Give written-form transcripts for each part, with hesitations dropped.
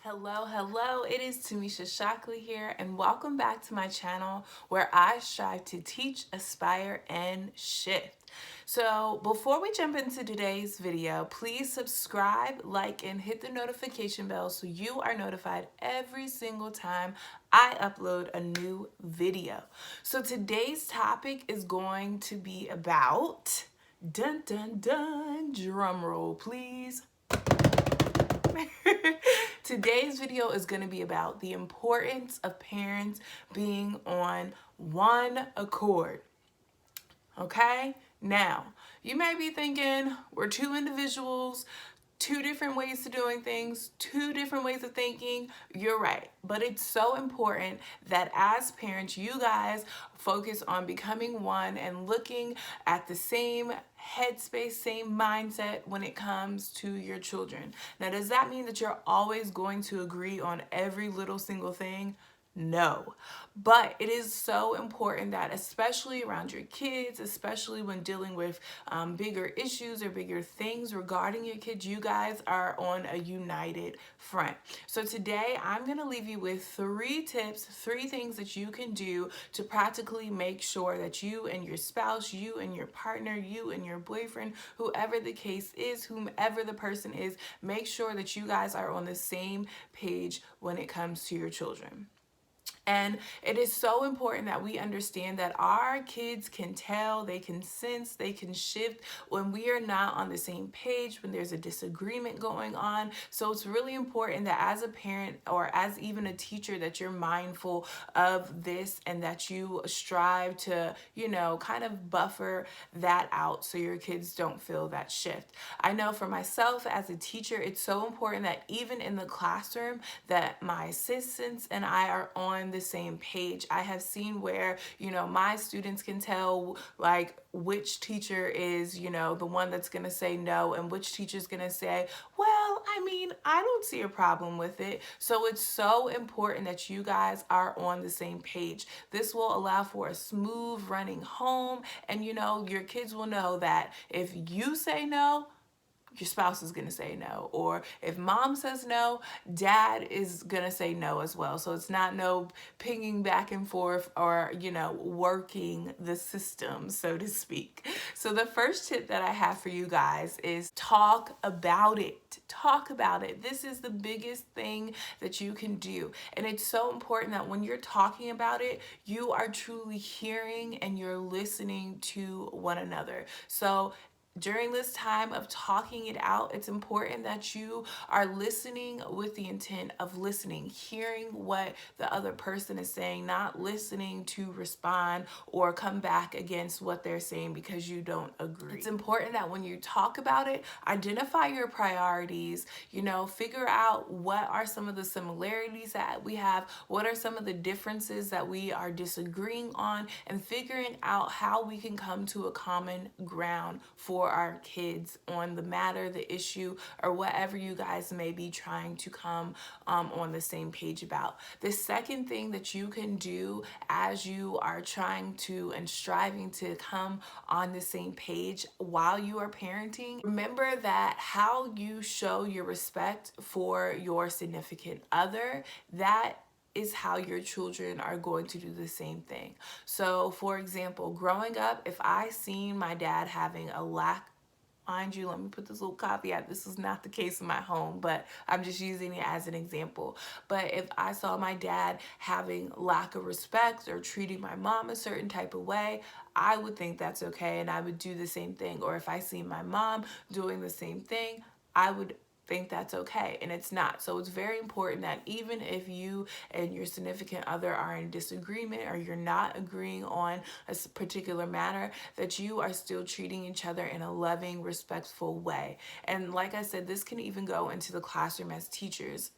Hello, it is Timmesha Shockley here, and welcome back to my channel where I strive to teach, aspire, and shift. So before we jump into today's video, please subscribe, like, and hit the notification bell so you are notified every single time I upload a new video. So today's topic is going to be about, dun dun dun, drum roll please. Today's video is going to be about the importance of parents being on one accord. Okay? Now, you may be thinking we're two individuals, two different ways to doing things, two different ways of thinking. You're right. But it's so important that as parents, you guys focus on becoming one and looking at the same headspace, same mindset when it comes to your children. Now, does that mean that you're always going to agree on every little single thing? No, but it is so important that, especially around your kids, especially when dealing with bigger issues or bigger things regarding your kids, you guys are on a united front. So today I'm going to leave you with 3 tips, 3 things that you can do to practically make sure that you and your spouse, you and your partner, you and your boyfriend, whoever the case is, whomever the person is, make sure that you guys are on the same page when it comes to your children. And it is so important that we understand that our kids can tell, they can sense, they can shift when we are not on the same page, when there's a disagreement going on. So it's really important that as a parent or as even a teacher that you're mindful of this and that you strive to, kind of buffer that out so your kids don't feel that shift. I know for myself as a teacher, it's so important that even in the classroom that my assistants and I are on the same page. I have seen where, my students can tell like which teacher is, the one that's going to say no and which teacher's going to say, well, I don't see a problem with it. So it's so important that you guys are on the same page. This will allow for a smooth running home, and your kids will know that if you say no, your spouse is going to say no, or if mom says no, dad is going to say no as well. So it's not no pinging back and forth or working the system, so to speak. So the first tip that I have for you guys is talk about it. Talk about it. This is the biggest thing that you can do, and it's so important that when you're talking about it, you are truly hearing and you're listening to one another. So during this time of talking it out, it's important that you are listening with the intent of listening, hearing what the other person is saying, not listening to respond or come back against what they're saying because you don't agree. It's important that when you talk about it, identify your priorities, figure out what are some of the similarities that we have, what are some of the differences that we are disagreeing on, and figuring out how we can come to a common ground for our kids on the matter, the issue, or whatever you guys may be trying to come on the same page about. The second thing that you can do as you are trying to and striving to come on the same page while you are parenting, remember that how you show your respect for your significant other, that is how your children are going to do the same thing. So for example, growing up, if I seen my dad having a lack, mind you, let me put this little caveat, this is not the case in my home, but I'm just using it as an example. But if I saw my dad having lack of respect or treating my mom a certain type of way, I would think that's okay and I would do the same thing. Or if I see my mom doing the same thing, I would think that's okay, and it's not. So it's very important that even if you and your significant other are in disagreement or you're not agreeing on a particular matter, that you are still treating each other in a loving, respectful way. And like I said, this can even go into the classroom as teachers.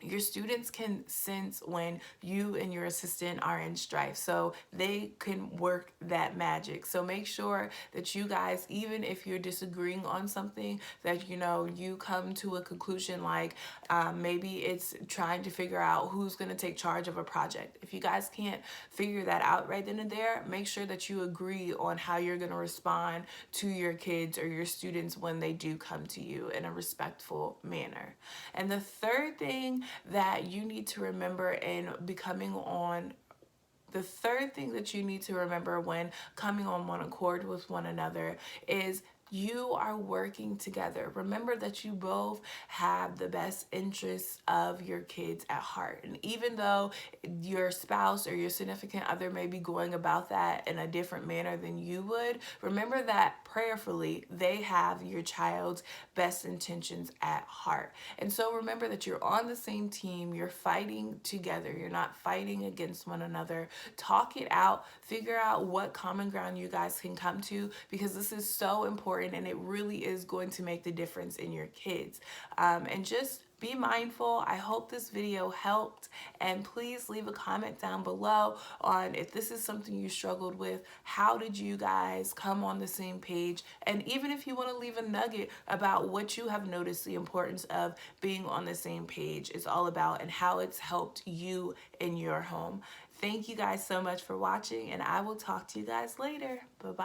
Your students can sense when you and your assistant are in strife, so they can work that magic. So make sure that you guys, even if you're disagreeing on something, that you come to a conclusion, like maybe it's trying to figure out who's going to take charge of a project. If you guys can't figure that out right then and there, make sure that you agree on how you're going to respond to your kids or your students when they do come to you in a respectful manner. And the third thing that you need to remember in becoming on the third thing that you need to remember when coming on one accord with one another is you are working together. Remember that you both have the best interests of your kids at heart. And even though your spouse or your significant other may be going about that in a different manner than you would, remember that prayerfully they have your child's best intentions at heart. And so remember that you're on the same team, you're fighting together, you're not fighting against one another. Talk it out, figure out what common ground you guys can come to, because this is so important and it really is going to make the difference in your kids. And just be mindful. I hope this video helped, and please leave a comment down below on if this is something you struggled with. How did you guys come on the same page? And even if you want to leave a nugget about what you have noticed the importance of being on the same page is all about and how it's helped you in your home. Thank you guys so much for watching, and I will talk to you guys later. Bye-bye.